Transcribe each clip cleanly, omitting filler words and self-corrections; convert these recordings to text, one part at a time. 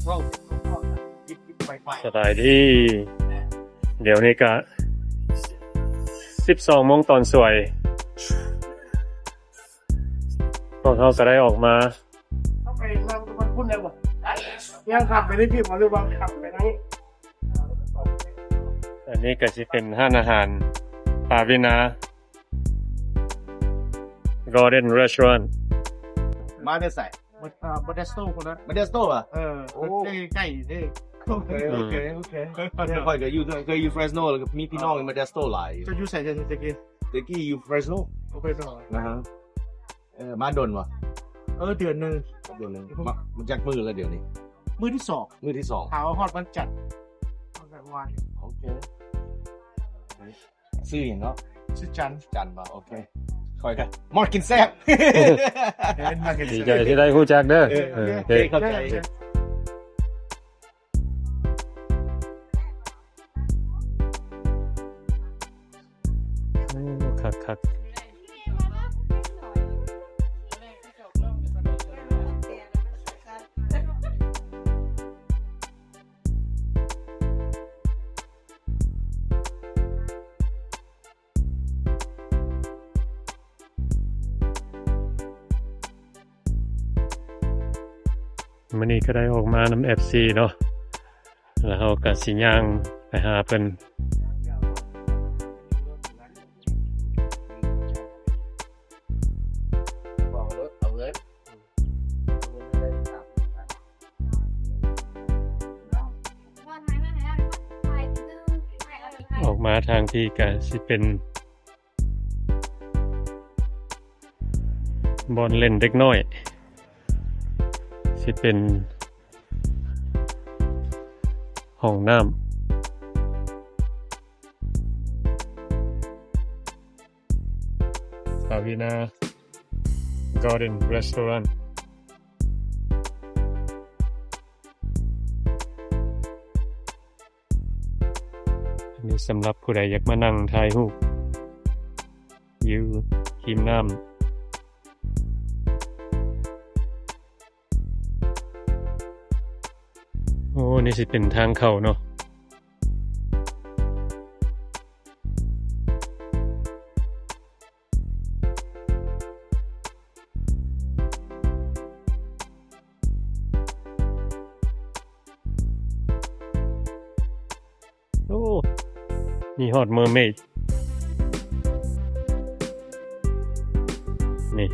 ช่องยิบไป สบายดีเดี๋ยวนี้ก็12 โมงตอนสวยพวกเขาก็ได้ออกมา เข้าไปนั่งมันพุ่นได้บ่ยังขับไปได้พี่หมอหรือว่าขับไปไหน อันนี้ก็จะเป็นห้านอาหารปาวินา Garden Restaurant มาได้ใส่ บัตเตอร์สโต้คนนั้น มาได้สโตร์อ่ะ ใกล้ๆนี่ โอเคค่อยๆก็อยู่เฟรสโนแล้วก็มีพี่น้องมาได้สโตร์หลาย จะอยู่ใส่จะกิน เด็กกี้อยู่เฟรสโน โอเคต่อ นะฮะมาดนวะ เดือนนึง เดี๋ยวนึงมันจักมือแล้วเดี๋ยวนี้ มื้อที่2 มือที่2 ขาวฮอดวันจันทร์แบบวาน โอเคซื้ออย่างเนาะ ชื่อจันทร์ จันมาโอเคค่อยกันมอดกินแซ่บ ดีใจที่ได้คู่จักเด้อโอเค เข้าใจ คักมื้อนี้ก็ได้ออกมานำ FC เนาะแล้วเราก็สิย่างไปหาเพิ่นออกมาทางที่ก็สิเป็นบอลเล่นเด็กน้อยสิเป็นห้องน้ำ Pavina Garden Restaurant อันนี้สำหรับผู้ใดอยากมานั่งถ่ายรูปวิวริมน้ำโอ้นี่สิเป็นทางเข้าเนาะโอ้นี่ฮอดเมอร์เมดนี่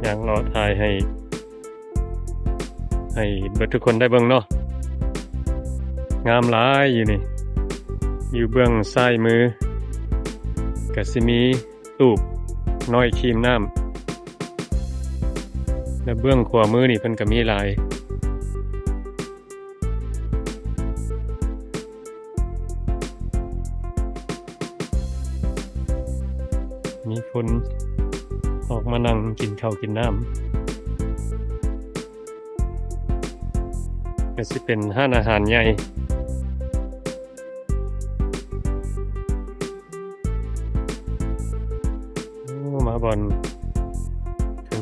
อย่างรอถ่ายให้เบิดทุกคนได้เบิ่งเนาะงามหลายอยู่นี่อยู่เบื้องซ้ายมือก็สิมีตูบน้อยครีมน้ำและเบื้องขวามือนี่เพิ่นก็มีหลายมีคนออกมานั่งกินข้าวกินน้ำก็สิเป็นห้านอาหารใหญ่มาบอน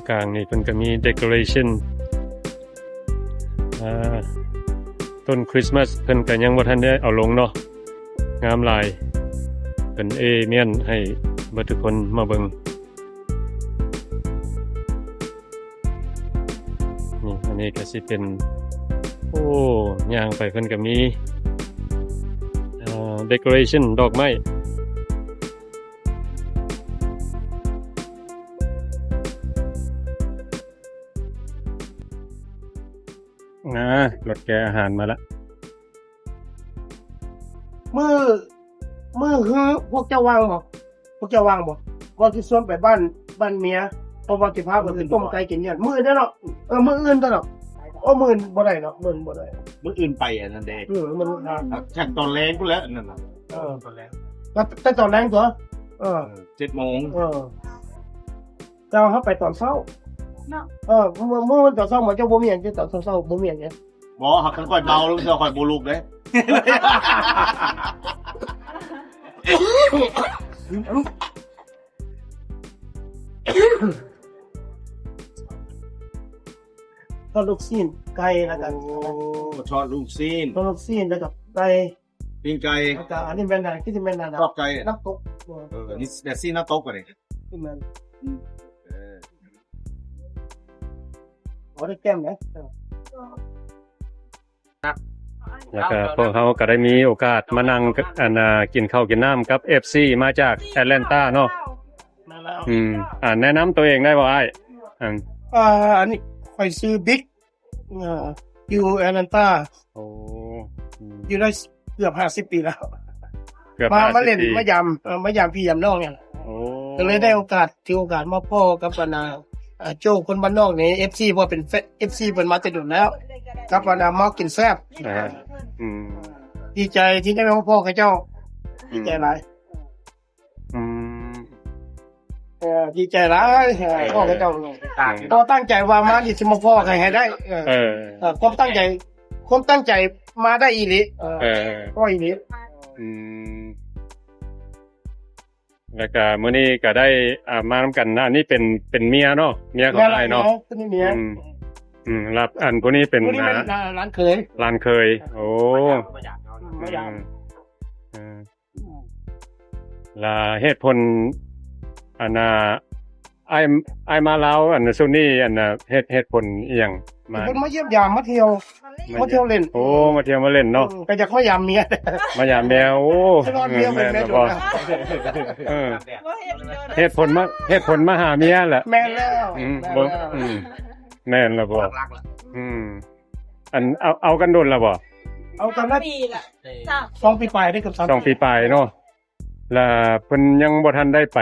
กลางๆนี่เพิ่นก็มี decoration ต้นคริสต์มาสเพิ่นก็ยังบ่ทันได้เอาลงเนาะงามหลายเพิ่นเมียนให้เบิดทุกคนมาเบิ่งนี่อันนี้ก็สิเป็นโอ้ย่างไปเพิ่นก็มีdecoration ดอกไม้รถแกอาหารมาละ มือคือพวกเจ้าวางบ่ว่าที่ส่วนไปบ้านเมียเพราะว่าสิพาไปต้มไก่กินเนี่ยมื้อเด้อเนาะมื้ออื่นเด้อเนาะมื้อบ่ได้เนาะมื้อบ่ได้ มื้ออื่นไปอันนั้นเด้ มัน จากตอนแรงกูแล้วนั่นน่ะ ตอนแรกแต่ตอนแรงตัว7 โมงเจ้าเฮาไปตอนเช้าเนาะเมื่อตอนเช้ามันจะบ่มีหยังตอนเช้าบ่มีหยัง บ่หักกันค่อยเมาแล้วจะค่อยบ่ลุกเด้ ก็ลูกชิ้น ไก่แล้วก็ ช็อตลูกซีน ต้นซีนแล้วก็ไก่ ปิ้งไก่ แล้วก็อันนี้เป็นอะไรที่จะเป็นอะไร ชอบไก่ น้ำตก นี่แบบซีนน้ำตกกันเลย ที่มันได้แก้มไหม แล้วก็พวกเขาก็ได้มีโอกาสมานั่งกินข้าวกินน้ำกับ FC มาจากแอตแลนตาเนาะ มาแล้ว แนะนำตัวเองได้บ่อ้ายอืม อันนี้คอยซื้อบิ๊กอยู่แอตแลนตา โอ้ อยู่ได้เกือบ50 ปีแล้ว เกือบ มาเล่น 50ปี มายามพี่ยามน้องเนี่ย โอ้ ก็เลยได้โอกาสที่โอกาสมาพ่อกับปนาโจ้คนบ้านนอกนี่ FC เพราะเป็น FC เพิ่นมาแต่ดุนแล้วกับปนามากินแซ่บ นะฮะอืม ดีใจที่ได้มาพ่อกับเจ้าดีใจหลาย อืม ดีใจหลายพ่อกับเจ้าก็ตั้งใจว่ามานี่สิมาพ่อให้ได้ความตั้งใจมาได้อีหลีก็อีหลี อืมแล้วก็มื้อนี้ก็ได้มานํกันนะอันนี้เป็นเมียเนาะเมียของอ้ายเนาะ คนนี้เมีย รับอันผู้นี้เป็น คนนี้เป็นร้านเคย หลานเคย โอ้ ไม่อยาก ลาเหตุผลอันน่ะไอ้มาลาวอันซุนี่อันน่ะเหตุผลอีหยังมา คนมาเยี่ยมยามมาเที่ยวเล่น โอ้มาเที่ยวมาเล่นเนาะ ก็จะมายามเมีย มายามแมวโอ้ จะนอนเมียเป็นแม่ น ดุ บ่ นะ เออเหตุผลมาหาเมียแหละ แม่นแล้ว บ่แม่นแล้วบ่อันเอากันโดนแล้วบ่ เอากันละ ปีละ 2 ปีปลายได้เกือบ3 2 ปีปลายเนาะแล้วเพิ่นยังบ่ทันได้ไป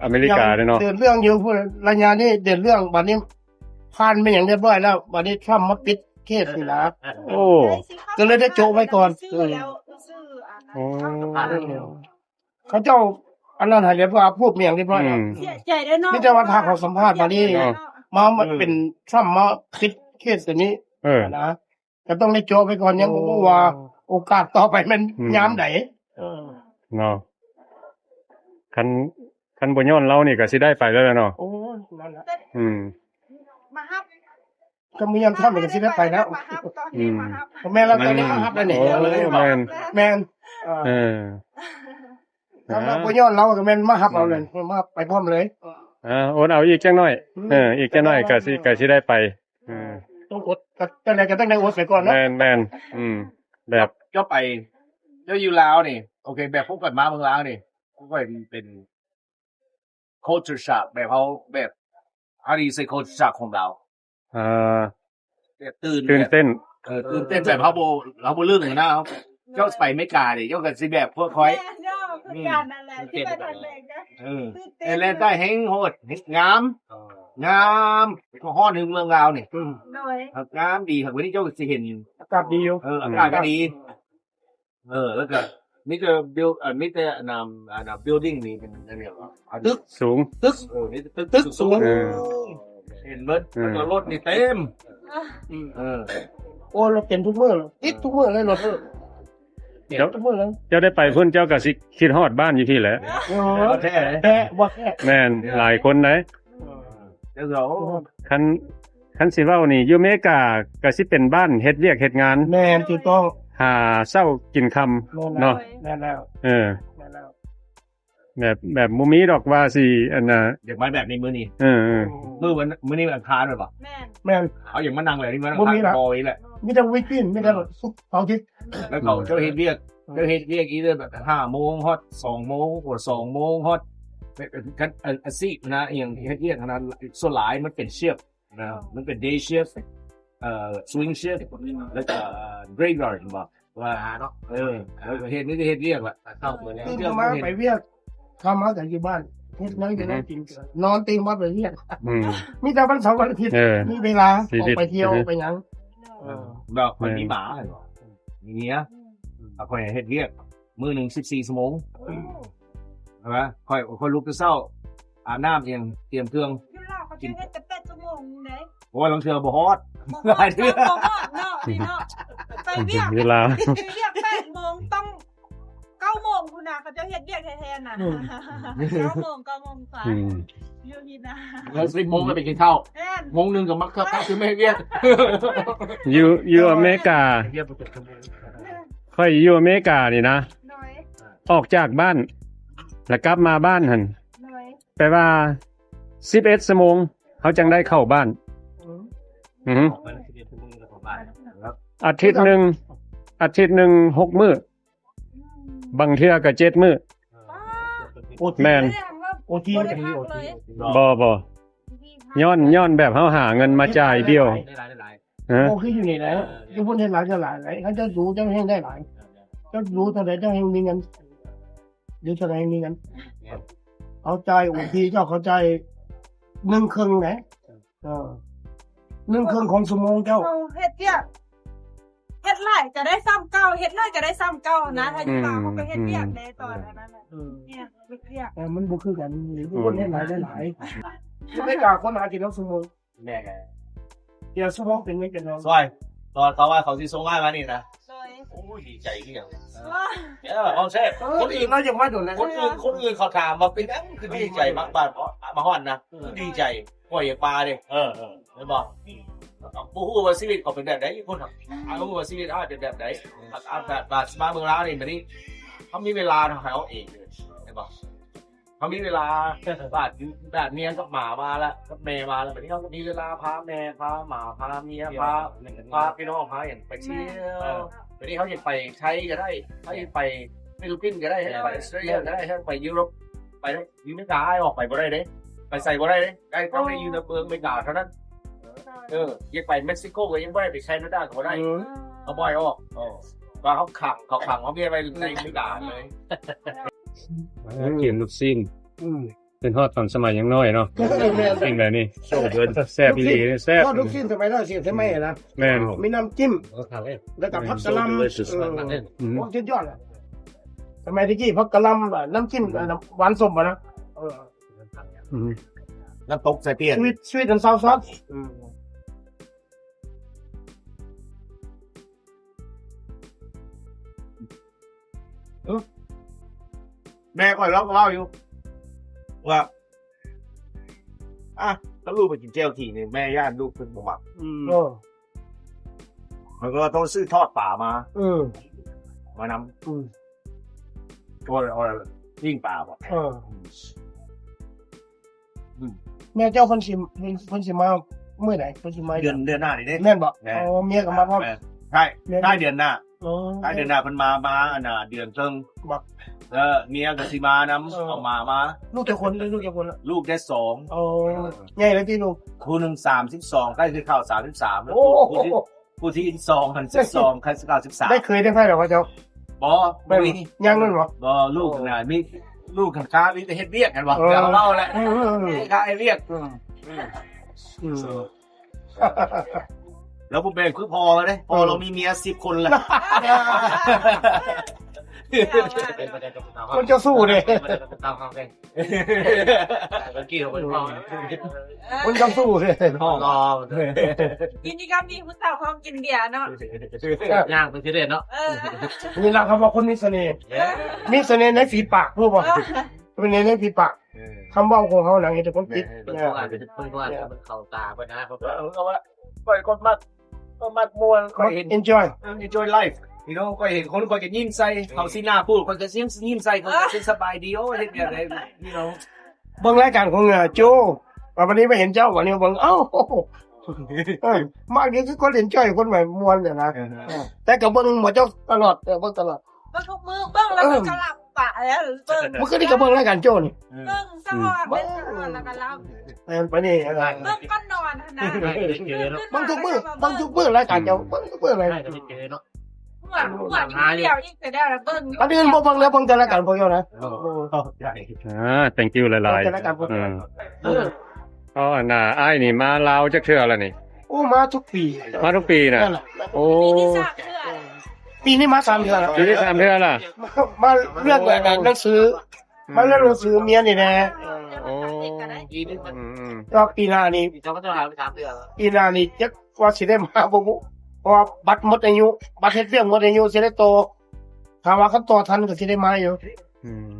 อเมริกาเลยเนาะ เดินเรื่องอยู่พุ่นระยะนี้เดินเรื่องบัดนี้ผ่านไปอย่างเรียบร้อยแล้วบัดนี้ทรัมป์มาปิดเคสนี่นะ โอ้ ก็เลยได้โจ๊กไว้ก่อน ซื้อแล้วซื้อโอ้ เขาเจ้าอันนั้นให้เรียบร้อยพูดเมียงเรียบร้อยแล้ว เสียใจด้วยเนาะ นี่จะวันพาเขาสัมภาษณ์มานี่มาเป็นทรัมป์มาปิดเคสตัวนี้ นะก็ต้องได้โจ๊กไว้ก่อนยังบ่รู้ว่าโอกาสต่อไปมันยามใด เนาะคันบ่ย้อนเรานี่ก็สิได้ไปแล้วเนาะ โอ้นั่นแหละ มาฮับ ก็มียามทำก็สิได้ไปแล้ว มาฮับตอนนี้มาฮับ แม่เราตอนนี้มาฮับแล้วนี่ โอ้แม่น แม่น แล้วบ่ย้อนเราก็แม่นมาฮับเอาเลยมาไปพร้อมเลย โอนเอาอีกจังหน่อยอีกจังหน่อยก็สิได้ไปต้องอดก็ตั้งแต่ก็ต้องได้อดไปก่อนเนาะ แม่นแบบ เจ้าไปเจ้าอยู่ลาวนี่โอเคแบบพวกกันมาเมืองลาวนี่ก็เป็น culture shock แบบเขาแบบ how do you say culture shock ของเราแบบตื่น ตื่นเต้น ตื่นเต้นแบบเขาโบเรื่องนะเขาเจ้าไปไม่กล้าดิเจ้าก็สิแบบพวกคอย แม่เนาะคือการนั่นแหละที่ไปทางแรงนะ เอเลนใต้แห้งโหดงามก็ฮ้อนถึงเมืองลาวนี่ หน่อย งามดีครับวันนี้เจ้าสิเห็น อากาศดีอยู่ อากาศก็ดีแล้วก็นี่จะ build นี่จะbuilding นี่เป็นอะไรตึก สูง นี่ตึกสูงเห็นเบิดแล้วก็รถนี่เต็มโอ้เราเป็นทุกมื้อติดทุกมื้อเลยรถทุกมื้อเลย เจ้าได้ไปพุ่นเจ้าก็สิคิดฮอดบ้านอยู่ที่แหละ แท้ แต่บ่แค่ แม่นหลายคนนะ เจ้าเรา คันสิเว้านี่อยู่อเมริกาก็สิเป็นบ้านเฮ็ดเวียกเฮ็ดงาน แม่นถูกต้อง หาเช้ากินค่ำเนาะ แม่นแล้ว แม่นแล้ว แบบบ่มีดอกว่าสิอันน่ะ อย่างมาแบบนี้มื้อนี้ มื้อนี้อังคารหรือเปล่า แม่น แม่น เอาอย่างมานั่งเลยนี่มันอังคารบอยแหละ มีแต่วิกฤตมีแต่ซุปเสาร์อาทิตย์ แล้วเขาเจ้าเฮ็ดเวียกอีเด้อแบบ5 โมงฮอด2 โมงกว่า2 โมงฮอดกันสินะอย่างเฮ็ดเวียกขนาดส่วนหลายมันเป็นเชียบนะมันเป็น day shift swing shift แล้วก็ graveyard บ่ว่าเนาะแล้วเฮ็ดเวียกล่ะเข้ามื้อนี้ ตื่นมาไปเวียกทำมาแต่อยู่บ้านเฮ็ดน้อยก็ได้กินนอนตื่นมาไปเวียกมีแต่วันเสาร์วันอาทิตย์มีเวลาออกไปเที่ยวไปหยัง ดอกมันมีหมาเหรอมีเนี้ยค่อยเฮ็ดเวียกมื้อนึง14 ชั่วโมงใช่มั้ยค่อยลุกแต่เช้าอาบน้ำเตรียมเครื่อง อยู่ลาวเขาจะเฮ็ดแต่8 ชั่วโมงเด้ โอ้ยลองเทื่อบ่ฮอด หลายเทื่อบ่ฮอดเนาะพี่เนาะไปเวียก เวลา 8 โมงต้อง9 โมงพุ่นน่ะเขาจะเฮ็ดเวียกแท้ๆน่ะ9 โมงกว่า ยูนีนา แล้ว10 โมงก็ไปกินข้าว แม่น โมงหนึงก็มักครับคือไม่เรียก อยู่อเมริกาค่อยอยู่อเมริกานี่นะ หน่อย ออกจากบ้าน แล้วกลับมาบ้านหั่น หน่อย แปลว่า11 ชั่วโมงเขาจังได้เข้าบ้าน อือหืออาทิตย์หนึ่ง6 มื้อบางเทื่อก็7 มื้อ โอ้ แม่น โอที ไม่ มัน ได้ จะมี พั โอก เล ที ย บ่ย้อนแบบเฮาหาเงินมาจ่ายเดียวฮะ โอ้คืออยู่นี่แหละอยู่พุ่นเฮ็ดหลายเท่าหลายเลยเขาจะรู้จังแห่งได้หลายเจะรู้เท่าใดจังแห่งมีเงินเดี๋ยวเท่าใดมีเงินเอาใจโอทีเจ้าเข้าใจ1 ครึ่งนะ1 ครึ่งของชั่วโมงเจ้า เอาเฮ็ดเวียกเฮ็ดไรก็ได้ซ้ำเก่าเฮ็ดเลยก็ได้ซ้ำเก่านะถ้าอยู่บ้านเขาก็เฮ็ดเวียกในตอนนั้นน่ะเนี่ยเฮ็ดเวียก มันบ่คือกันอยู่พุ่นเฮ็ดหลายได้หลายไม่กล้าคนหากินแล้วชั่วโมง แม่ไง เดี๋ยวชั่วโมงเป็นไม่เป็นเนาะ ซอยตอนเขาว่าเขาสิส่งงานมานี่นะ เลย โอ้ยดีใจที่อย่าง ว้า เอาเช่คนอื่น เราจะมาโดนนะ คนอื่นเขาถามมาเป็นอันคือดีใจมากบ้านมาฮอนนะคือดีใจปล่อยอย่างปลาดิเห็นบอกผู้ฮู้ว่าชีวิตเขาเป็นแบบไหนคนรู้ว่าชีวิตเขาเป็นแบบไหนแบบมาเมืองลาวนี่แบบนี้เขามีเวลาทำให้เขาเองเลยเห็นบอกเขามีเวลาแบบเมียกับหมามาแล้วกับแม่มาแล้วแบบนี้เขาก็มีเวลาพาแม่พาหมาพาเมียพาพี่น้องพาอย่างไปเที่ยวแบบนี้เขาอยากไปใช้ก็ได้เขาอยากไปฟิลิปปินส์ก็ได้ให้ไปออสเตรเลียก็ได้ให้ไปยุโรปไปได้ยูไม่กล้าออกไปบ่ได้เด้ไปใส่บ่ได้เด้ได้ต้องในยูในเมืองไม่กล้าเท่านั้นอยากไปเม็กซิโกก็ยังไม่ได้ไปใช้ไม่ได้ก็ได้เขาบ่อยออกว่าเขาขังเขาเมียไปในไม่กล้าเลย เขียนลูกซิ่งเป็นฮอดตอนสมัยยังน้อยเนาะสิ่งแบบนี้โชว์เดินแซ่บอีหลีแซ่บ ก็ทุกสิ้นสมัยเราเสียสมัยนะ แม่น มีน้ำจิ้มแล้วก็ผักกะหล่ำโอ้สุดยอดเลยสมัยที่กี้ผักกะหล่ำน้ำจิ้มหวานสมนะ น้ำตกใส่เปลี่ยน สวีทand sour sauce แม่ก่อยเล่าอยู่ว่าถ้าลูกไปกินเจลทีนึงแม่ย่านลูกเป็นหมักมันก็ต้องซื้อทอดป่ามานำตัวยิ่งป่าบ่ แม่เจ้าคนชิมมาเมื่อไหร่คนชิมมา เดือนหน้านี่เด้ แม่นบอกอ๋อเมียกับมาพ่อ ใช่เดือนหน้าเดือนหน้าเพิ่นมาอันน่ะเดือนครึ่ง บอก เมียก็สิมานำเอามา ลูกจะคนลูกจะคนละ ลูกได้2 โอ้ใหญ่เลยที่ลูก คู่หนึง32ใกล้สิเข้า33แล้วผู้ที่2มัน12ใกล้สิเข้า13 ได้เคยได้ไพ่หรอวะเจ้า บ่มี ยังนั่นบ่ บ่ลูกน่ะมีลูกค้ามีแต่เฮ็ดเวียกกันบ่แล้วเล่าแหละค้าไอ้เวียกแล้วผมเป็นคือพอเด้พอเรามีเมีย10 คนแหละ คนจะสู้เนี่ย เมื่อกี้เขาเป็นพ่อ คนจะสู้เนี่ย พ่อรอ กิจกรรมนี้ผู้สาวเขากินเบียร์เนาะ ย่างเป็นที่เด็ดเนาะ นี่ละคำว่าคนมีเสน่ห์มีเสน่ห์ในฝีปากพูดบ่เป็นในฝีปากคำว่าของเขาหนังจะคนติด เป็นพวกอาจจะเป็นพวกมันเข้าตาไปนะเขาว่าปล่อยคนมากมวนคอยเห็น enjoy enjoy life พี่น้องคอยเห็นคนคอยจะยิ้มใส่เขาสีหน้าพูดคอยจะยิ้มใส่เขาจะสบายดีโอ้เห็นแบบไหนพี่น้อง เบิ่งรายการของโจวันนี้ไม่เห็นเจ้าวันนี้เบิ่งเอ้ามากนี้คือคน enjoy คนแบบมวนเนี่ยนะแต่ก็เบิ่งหมดเจ้าตลอดเบิ่งตลอด เบิ่งทุกมือเบิ่งแล้วก็หลับปะแล้วเบิ่ง เมื่อคืนนี้ก็เบิ่งรายการโจนี่ เบิ่งสว่างเป็นแล้วก็หลับ ไปนี่ เบิ่งก็นอนนะ บางทุกมื้อรายการเจ้าเบิ่งทุกมื้อเลย หัวเดียวอีกแต่ได้แล้วเบิ่ง อันอื่นบ่เบิ่งแล้วเบิ่งแต่รายการพวกเจ้านะ thank you หลาย แต่รายการพวก ๆอ๋อน่ะอ้ายนี่มาลาวจักเทื่อแล้วนี่ โอ้มาทุกปี มาทุกปีน่ะ นั่นแหละ โอ้ ปีที่3เทื่อ ปีนี้มา3เดือนแล้ว ปีที่3เทื่อล่ะ มาเรื่องหนังสือมาเรื่องหนังสือเมียนี่แหละ โอ้ ก็ปีหน้านี่ เขาก็จะหาไป3 เดือน ปีหน้านี่จักว่าสิได้มาบ่รู้เพราะว่าบัตรหมดอายุบัตรเฮ็ดเรื่องหมดอายุสิได้โตถ้าว่าเขาโตทันก็สิได้มาอยู่ อืม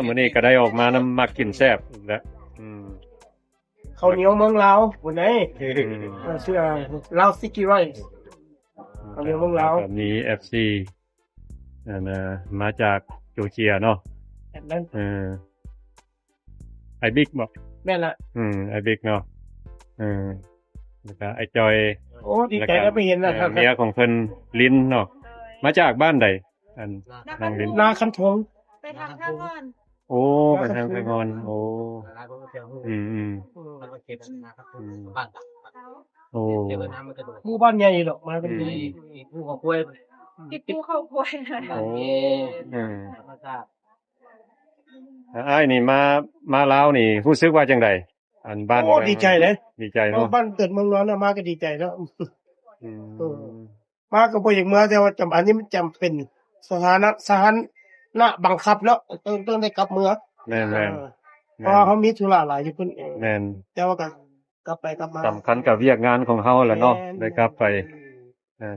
มื้อนี้ก็ได้ออกมานำมักกินแซ่บอีกแล้วข้าวเหนียวเมืองลาวบนไหน อืม ชื่อลาวซิกี้ไรซ์ข้าวเหนียวเมืองลาว แบบนี้ FC มาจากจอร์เจียเนาะ แบบนั้น ไอ้บิ๊กบ่ แม่นละ ไอ้บิ๊กเนาะแล้วก็ไอ้จอย โอ้ดีใจแล้วไปเห็นนะ เมียของเพิ่นลิ้นเนาะมาจากบ้านใดอันนางลิ้น นาคันทง ไปทางข้างก่อน โอ้ไปทางไทงอนโอ้อืมโอ้ หมู่บ้านใหญ่ดอกมากันดี ติดกูเข้าควยเลย โอ้อ้ายนี่มาลาวนี่รู้สึกว่าจังไดอันบ้าน โอ้ดีใจเลย ดีใจ เพราะ เนาะ บ้านเกิดเมืองร้อนนะมาก็ดีใจแล้ว อืม มาก็บ่อยากเมื่อแต่ว่าอันนี้มันจำเป็นสถานะบังคับแล้วต้องได้กลับเมื่อ แม่น เพราะว่าเขามีธุระหลายอยู่เพิ่น แม่น แต่ว่าก็กลับไปกลับมา สำคัญกับเวียกงานของเฮาแหละเนาะได้กลับไป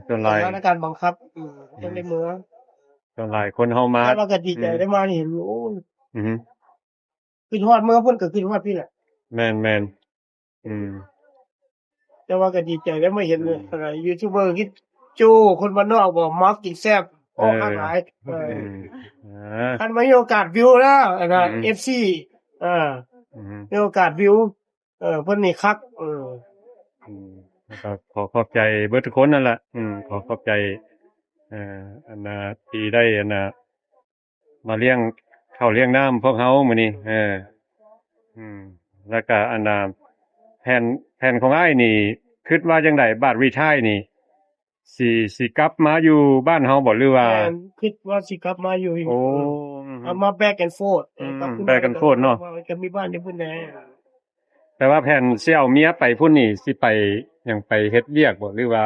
ส่วนหลาย สถานการณ์บังคับต้องได้เมื่อ ส่วนหลายคนเฮามา แต่ว่าก็ดีใจได้มานี่เห็นโอ้ อือฮึ ขึ้นฮอดเมื่อเพิ่นก็ขึ้นฮอดพี่แหละ แม่นแต่ว่าก็ดีใจได้มาเห็นอะไรยูทูบเบอร์คิดจูคนบ้านนอกบอกมักกินแซ่บออกหลาย คันมีโอกาสวิวแล้วนะ FC มีโอกาสวิวเพิ่นนี่คักแล้วก็ขอขอบใจเบิดทุกคนนั่นแหละขอขอบใจอันน่ะที่ได้อันน่ะมาเลี้ยงข้าวเลี้ยงน้ำพวกเฮามื้อนี้แล้วก็อันน่ะแผนของอ้ายนี่คิดว่าจังไดบาดรีไทร์นี่สิกลับมาอยู่บ้านเฮาบ่หรือว่า คิดว่าสิกลับมาอยู่ โอ้ เอามาแบกแอนด์โฟร์ back and forth เนาะ ก็มีบ้านอยู่พุ่นแน่ แต่ว่าแผนสิเอาเมียไปพุ่นนี่สิไปหยังไปเฮ็ดเวียกบ่หรือว่า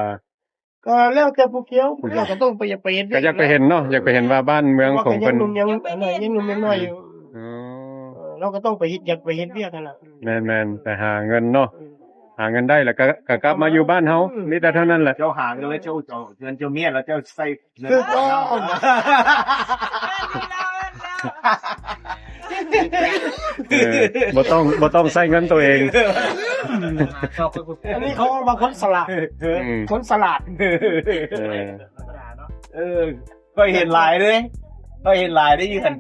ก็แล้วแต่ผู้เกี่ยวเราก็ต้องไปอยากไปเห็น ก็อยากไปเห็นเนาะอยากไปเห็นว่าบ้านเมืองของ เพิ่ เพิ่ น น ยังอันนั้นยังหนุ่มยังน้อยอยู่ อ๋อ เราก็ต้องไปเฮ็ดอยากไปเห็นเวียกนั่นล่ะ แม่นๆแต่หาเงินเนาะหาเงินได้แล้วก็กลับมาอยู่บ้านเฮามีแต่เท่านั้นแหละ เจ้าหางเลยเจ้าเงินเจ้าเมียแล้วเจ้าใส่เงิน คือ ข ก็ องเรา บ่ต้องใช้เงินตัวเอง อันนี้เขาเอามาคนสลัดคนสลัด ก็เห็นหลายเลยก็เห็นหลายได้ยืน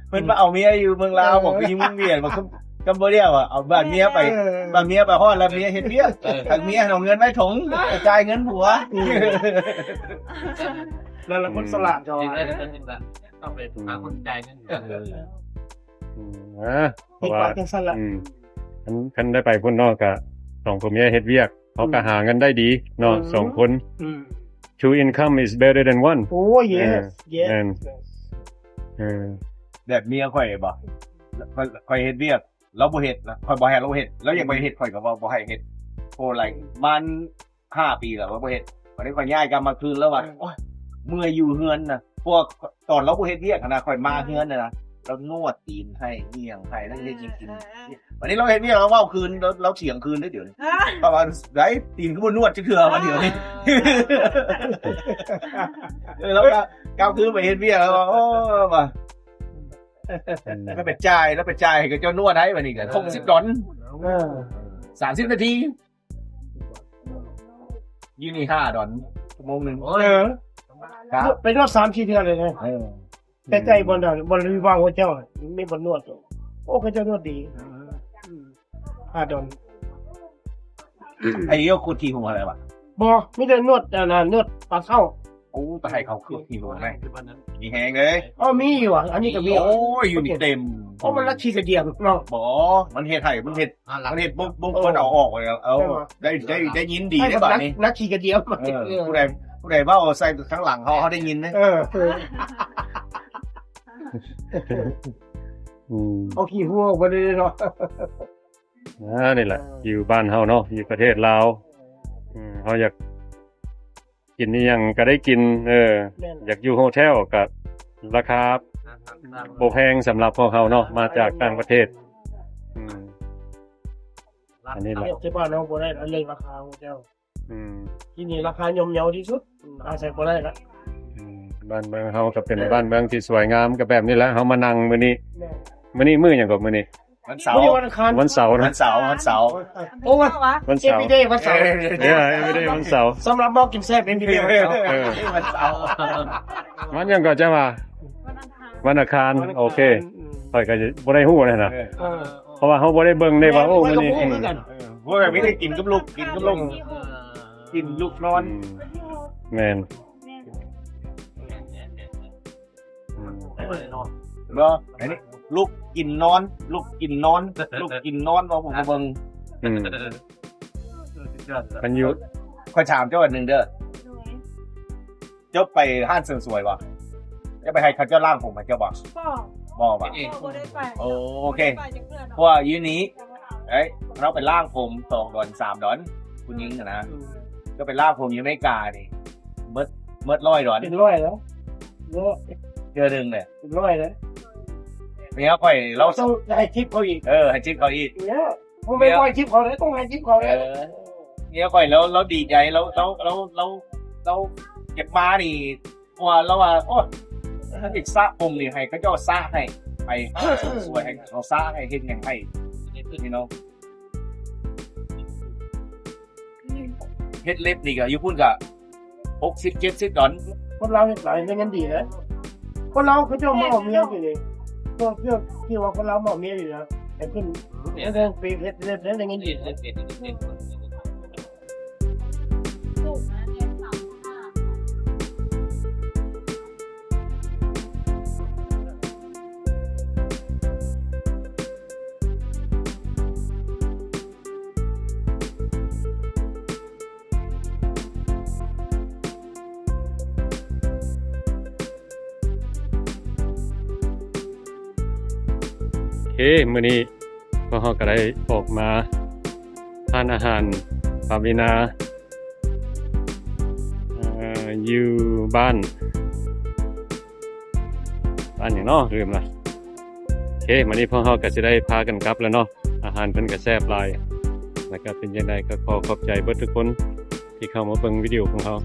เพิ่นมาเอาเมียอยู่เมืองลาวบอกไปยิงเมืองเวียนบอกกัมพูชาอ่ะเอาบ้านเมียไปฮอดแล้วเมียเฮ็ดเวียกทางเมียเอาเงินไว้ถุงจ่ายเงินผัว แล้วละคนสลัดจอ ต้องไปหาคนใจายเงิน เพราะว่าคันได้ไปพุ่นเนาะก็2ผัวเมียเฮ็ดเวียกเขาก็หาเงินได้ดีเนาะ2คน two income is better than one โอ้ yes yes แบบเมียข่อยบ่ข่อยเฮ็ดเวียกเราบ่เฮ็ดนะข่อยบ่ให้เราเฮ็ดแล้วยังบ่เฮ็ดข่อยก็บ่ให้เฮ็ดโอ้ไรมัน5ปีแล้วบ่เฮ็ดวันนี้ข่อยย้ายกลับมาคืนแล้วว่าโอ๊ยเมื่อยอยู่เฮือนน่ะพวกตอนเราบ่เฮ็ดเวียกนะข่อยมาเฮือนน่ะนะเรานวดตีนให้เงี่ยงให้แล้วเฮ็ดจริงๆวันนี้เราเฮ็ดเวียกเราเว้าคืนเราเถียงคืนได้เดี๋ยวนี้ประมาณไดตีนก็บ่นวดจักเทื่อมาเดี๋ยวนี้แล้วก็กลับคืนไปเฮ็ดเวียกแล้วโอ้ว่าแล้วไปจ่ายให้กับเจ้านวดให้บัดนี้ก็$60 30 นาทีอยู่นี่$5ชั่วโมงนึงครับ ไปนวด3-4เทื่อเลยนะแต่ใจบ่ได้บ่รีว่างหัวเจ้าไม่บ่นวดโอ้เขาเจ้านวดดี$5 ไอ้เหี้ยกูทีหัวอะไรวะ บ่มีแต่นวดนวดปลาเข้า โอ้ตายเขาคือทีหัวไหมมีแหงเลย อ๋อมีอยู่อ่ะอันนี้ก็มี โอ้ยอยู่นี่เต็ม โอ้มันละชีกระเดียงเนาะ บ่มันเฮ็ดให้มันเฮ็ดปุ๊บมันเอาออกเลยเอาได้ยินดีได้บัดนี้ นักขี่กระเดียง ผู้ใดเว้าใส่ข้างหลังเขาได้ยินนะ เอาขี้หัวบ่ได้เนาะ นี่แหละอยู่บ้านเฮาเนาะอยู่ประเทศลาวเฮาอยากกินนี่ยังก็ได้กินอยากอยู่โฮเทลก็ราคาบ่แพงสำหรับพวกเฮาเนาะมาจากต่างประเทศอันนี้แหละ ที่บ้านเราบ่ได้เรื่องราคาของเจ้าที่นี่ราคาย่อมเยาที่สุดอาศัยบ่ได้ละ บ้านเมืองเฮาก็เป็นบ้านเมืองที่สวยงามก็แบบนี้แหละเฮามานั่งมื้อนี้มื้อหยังก็มื้อนี้ วันเสาร์ วันอังคาร วันเสาร์ วั นะ นเสาร์วันเสาร์ โอ้วัน วันเสาร์ everyday วันเสาร์ ไม่ได้วันเสาร์ สำหรับบอกกินแซ่บ everyday วันเสาร์ วันเสาร์ วันหยังก็จะว่า วันอังคาร วันอังคารโอเคข้อยก็จะบ่ได้ฮู้นะ เออ เพราะว่าเฮาบ่ได้เบิ่งได้ว่าโอ้มื้อนี้ ข้อยก็บ่รู้คือกัน พวกแบบนี้ได้กินกับลูกกินกับลูกกินลูกนอน แม่น เนาะอันนี้ลูกกินนอนลูกกินนอนลูกกินนอนว่าผมก็เบิ่ง อืมมันอยู่ ค่อยถามเจ้าอันหนึงเด้อเจ้าไปห้างเสริมสวยบ่จะไปให้เขาเจ้าล่างผมมาเจ้าบ่ พ่อ บ่บ่ พ่อได้ไป โอเค ไปจากเพื่อน เพราะว่ายืนนี้เอ้ยเราไปล่างผม$2 $3คุณยิงอะนะก็ไปล่างผมอยู่อเมริกานี่เมิด$100 เป็นร้อยแล้วเยอะ เจอหนึ่งเนี่ย เป็นร้อยแล้ว เนี่ยค่อยเรา ต้องให้ทิปเขาอีก ให้ชิปเขาอีก เนี่ยผมไม่ปล่อยทิปเขาเลยต้องให้ทิปเขาเลย เนี่ยค่อยแล้วดีใจเราเก็บมานี่ว่าเราว่าโอ้ถ้าอีกซะผมนี่ให้เขาเจ้าซะให้ไปสวยให้เขาซะให้เฮ็ดหยังให้พี่น้องเฮ็ดเล็บนี่ก็อยู่พุ่นก็$60-70คนเราเห็นหลายไม่งั้นดีนะคนเราเขาจะมาเอาเมียอยู่เลยพวกที่ว่าคนเรามาเอาเมียอยู่นะไอ้ขึ้นเรื่องปีเพชรเรื่องอะไรเงี้ยดี ลูกนะเนี่ยสามห้า โอเคมื้อนี้พวกเฮาก็ได้ออกมาทานอาหารปาวินาอยู่บ้านหยังเนาะลืมละโอเคมื้อนี้พวกเฮาก็สิได้พากันกลับแล้วเนาะอาหารเพิ่นก็แซ่บหลายแล้วก็เป็นจังไดก็ขอขอบใจเบิดทุกคนที่เข้ามาเบิ่งวิดีโอของเฮา